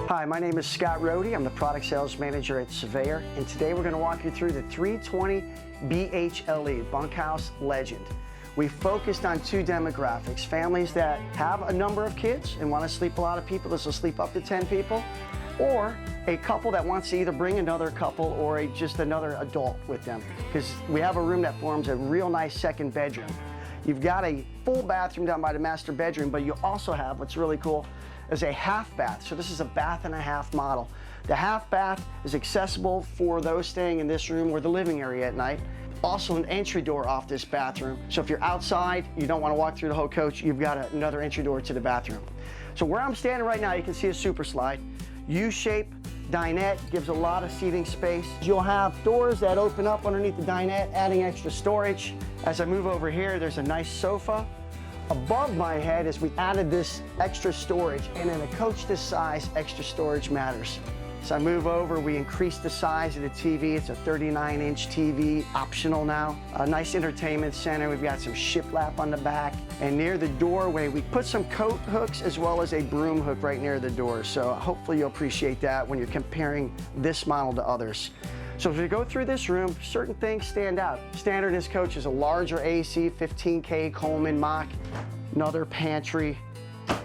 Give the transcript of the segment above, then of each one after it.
Hi, my name is Scott Rhode. I'm the product sales manager at Surveyor, and today we're going to walk you through the 320 BHLE, Bunkhouse Legend. We focused on two demographics: families that have a number of kids and want to sleep a lot of people, this will sleep up to 10 people, or a couple that wants to either bring another couple or just another adult with them, because we have a room that forms a real nice second bedroom. You've got a full bathroom down by the master bedroom, but you also have, what's really cool, is a half bath. So this is a bath and a half model. The half bath is accessible for those staying in this room or the living area at night. Also an entry door off this bathroom. So if you're outside, you don't want to walk through the whole coach, you've got another entry door to the bathroom. So where I'm standing right now, you can see a super slide. U-shape dinette gives a lot of seating space. You'll have doors that open up underneath the dinette, adding extra storage. As I move over here, there's a nice sofa. Above my head, as we added this extra storage, and in a coach this size, extra storage matters. So I move over, we increase the size of the TV. It's a 39-inch TV, optional now. A nice entertainment center. We've got some shiplap on the back. And near the doorway, we put some coat hooks as well as a broom hook right near the door. So hopefully you'll appreciate that when you're comparing this model to others. So as we go through this room, certain things stand out. Standard in this coach is a larger AC, 15K Coleman Mach, another pantry.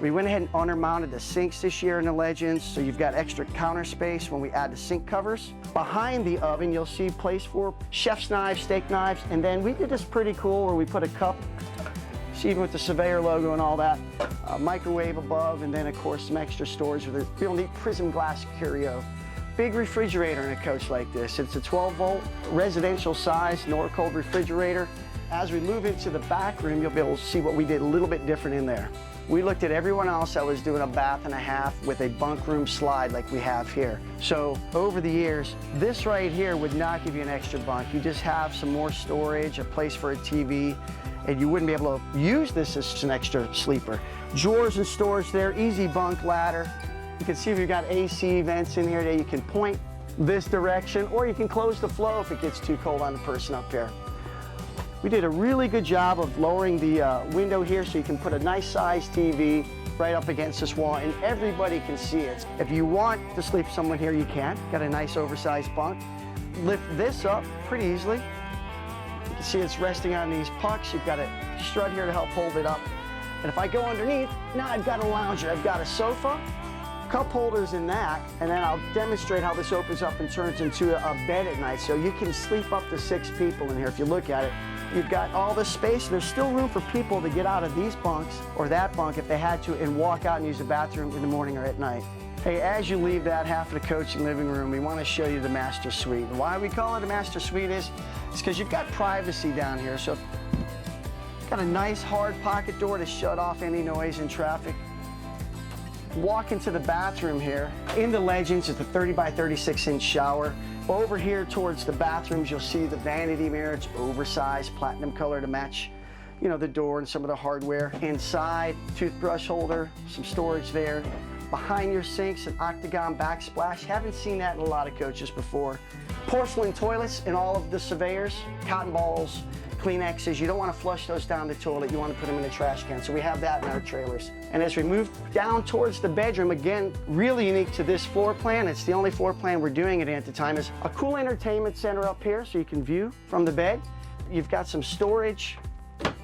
We went ahead and undermounted the sinks this year in the Legends, so you've got extra counter space when we add the sink covers. Behind the oven, you'll see place for chef's knives, steak knives, and then we did this pretty cool where we put a cup, see, even with the Surveyor logo and all that, microwave above, and then of course some extra storage with a real neat prism glass curio. Big refrigerator in a coach like this. It's a 12-volt residential size Norcold refrigerator. As we move into the back room, you'll be able to see what we did a little bit different in there. We looked at everyone else that was doing a bath and a half with a bunk room slide like we have here. So over the years, this right here would not give you an extra bunk. You just have some more storage, a place for a TV, and you wouldn't be able to use this as an extra sleeper. Drawers and storage there, easy bunk ladder. You can see we've got AC vents in here that you can point this direction, or you can close the flow if it gets too cold on the person up here. We did a really good job of lowering the window here so you can put a nice size TV right up against this wall and everybody can see it. If you want to sleep someone here, you can. Got a nice oversized bunk. Lift this up pretty easily. You can see it's resting on these pucks. You've got a strut here to help hold it up. And if I go underneath, now I've got a lounger. I've got a sofa, cup holders in that, and then I'll demonstrate how this opens up and turns into a bed at night. So you can sleep up to 6 people in here if you look at it. You've got all this space, and there's still room for people to get out of these bunks or that bunk if they had to and walk out and use the bathroom in the morning or at night. Hey, as you leave that half of the coach and living room, we want to show you the master suite. And why we call it a master suite is because you've got privacy down here. So got a nice hard pocket door to shut off any noise and traffic. Walk into the bathroom here. In the Legends, it's a 30 by 36-inch shower. Over here towards the bathrooms, you'll see the vanity mirror. It's oversized, platinum color to match, you know, the door and some of the hardware. Inside, toothbrush holder, some storage there. Behind your sinks, an octagon backsplash. Haven't seen that in a lot of coaches before. Porcelain toilets in all of the Surveyors. Cotton balls, Kleenexes. You don't want to flush those down the toilet. You want to put them in a trash can. So we have that in our trailers. And as we move down towards the bedroom, again, really unique to this floor plan, it's the only floor plan we're doing it at the time, is a cool entertainment center up here so you can view from the bed. You've got some storage,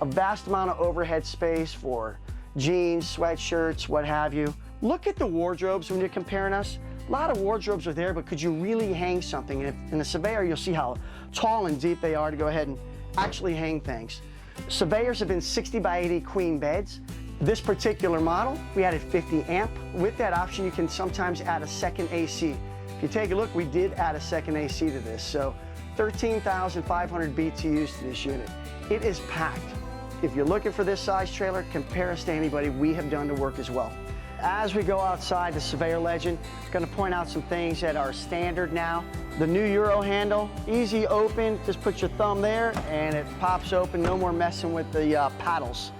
a vast amount of overhead space for jeans, sweatshirts, what have you. Look at the wardrobes when you're comparing us. A lot of wardrobes are there, but could you really hang something? And in the Surveyor, you'll see how tall and deep they are to go ahead and actually hang things. Surveyors have been 60 by 80 queen beds. This particular model, we added 50 amp. With that option, you can sometimes add a second AC. If you take a look, we did add a second AC to this. So 13,500 BTUs to this unit. It is packed. If you're looking for this size trailer, compare us to anybody we have done the work as well. As we go outside the Surveyor Legend, I'm going to point out some things that are standard now. The new Euro handle, easy open, just put your thumb there and it pops open, no more messing with the paddles.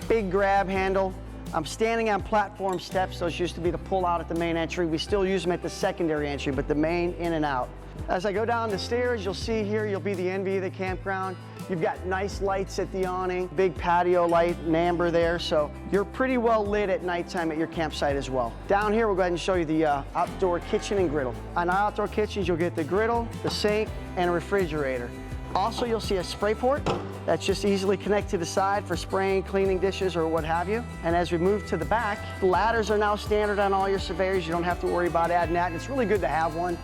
Big grab handle, I'm standing on platform steps. Those used to be the pull out at the main entry. We still use them at the secondary entry, but the main in and out. As I go down the stairs, you'll see here, you'll be the envy of the campground. You've got nice lights at the awning, big patio light and amber there, so you're pretty well lit at nighttime at your campsite as well. Down here, we'll go ahead and show you the outdoor kitchen and griddle. On outdoor kitchens, you'll get the griddle, the sink, and a refrigerator. Also, you'll see a spray port that's just easily connected to the side for spraying, cleaning dishes, or what have you. And as we move to the back, ladders are now standard on all your Surveyors. You don't have to worry about adding that, and it's really good to have one.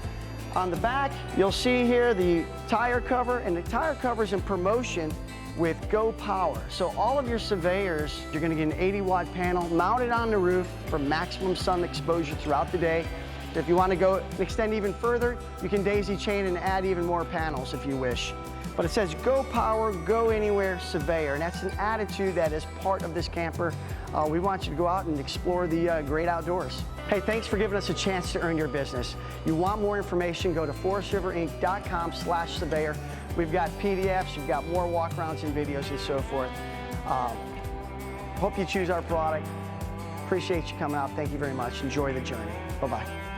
On the back, you'll see here the tire cover, and the tire cover's in promotion with Go Power. So all of your Surveyors, you're gonna get an 80-watt panel mounted on the roof for maximum sun exposure throughout the day. So if you want to go extend even further, you can daisy chain and add even more panels if you wish. But it says Go Power, Go Anywhere Surveyor, and that's an attitude that is part of this camper. We want you to go out and explore the great outdoors. Hey, thanks for giving us a chance to earn your business. You want more information, go to forestriverinc.com/surveyor. We've got PDFs, we've got more walkarounds and videos and so forth. Hope you choose our product. Appreciate you coming out. Thank you very much. Enjoy the journey. Bye-bye.